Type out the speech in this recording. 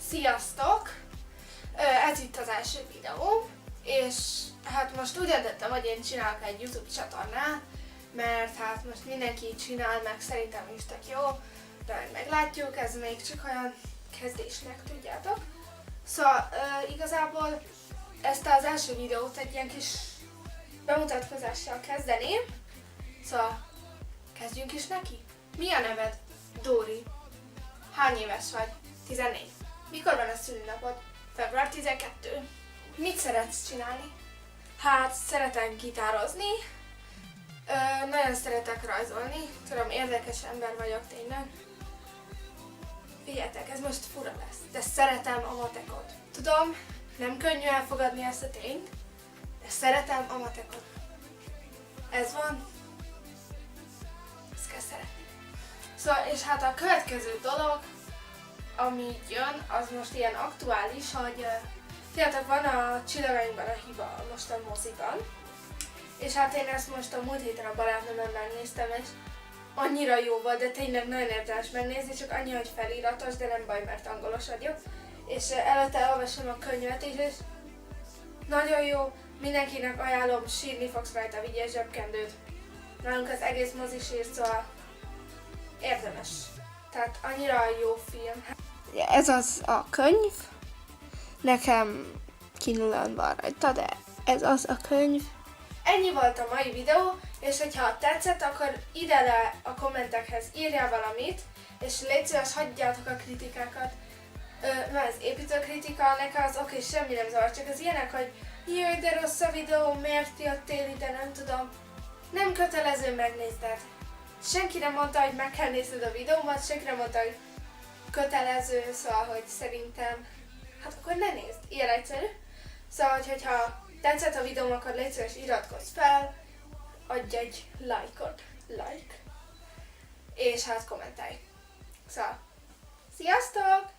Sziasztok! Ez itt az első videó, és hát most úgy döntöttem, hogy én csinálok egy YouTube csatornát, mert hát most mindenki így csinál, meg szerintem is tök jó, de meglátjuk, ez még csak olyan kezdésnek, tudjátok. Szóval igazából ezt az első videót egy ilyen kis bemutatkozással kezdeném, szóval kezdjünk is neki. Mi a neved? Dóri. Hány éves vagy? 14. Mikor van a szülinapod? Február 12. Mit szeretsz csinálni? Hát szeretek gitározni, nagyon szeretek rajzolni, tudom, érdekes ember vagyok tényleg. Figyeljetek, ez most fura lesz, de szeretem a matekot. Tudom, nem könnyű elfogadni ezt a tényt, de szeretem a matekot. Ez van, ezt kell szeretni. Szóval, és hát a következő dolog, ami jön, az most ilyen aktuális, hogy fiatalok, van a Csillagainkban a hiba most a moziban, és hát én ezt most a múlt héten a barátnőmmel megnéztem, és annyira jó volt, de tényleg nagyon érdemes megnézni, csak annyi, hogy feliratos, de nem baj, mert angolos vagyok, és előtte elolvasom a könyvet is, és nagyon jó, mindenkinek ajánlom, sírni fogsz rajta, vigyél zsebkendőt. Nálunk az egész mozi sír, szóval érdemes. Tehát annyira jó film. Ez az a könyv, nekem kinulán van rajta, de ez az a könyv. Ennyi volt a mai videó, és hogyha tetszett, akkor ide le a kommentekhez írjál valamit, és légy szíves, hagyjátok a kritikákat. Mert az építőkritika, nekem az oké, semmi nem zavar, csak az ilyenek, hogy jaj, de rossz a videó, miért jöttél ide, nem tudom. Nem kötelező megnézned. Senki nem mondta, hogy meg kell nézned a videómat, senki nem mondta, hogy kötelező, szóval, hogy szerintem, hát akkor ne nézd, ilyen egyszerű. Szóval, hogyha tetszett a videóm, akkor légy szíves, iratkozz fel, adj egy like-ot, és hát kommentálj. Szóval, sziasztok!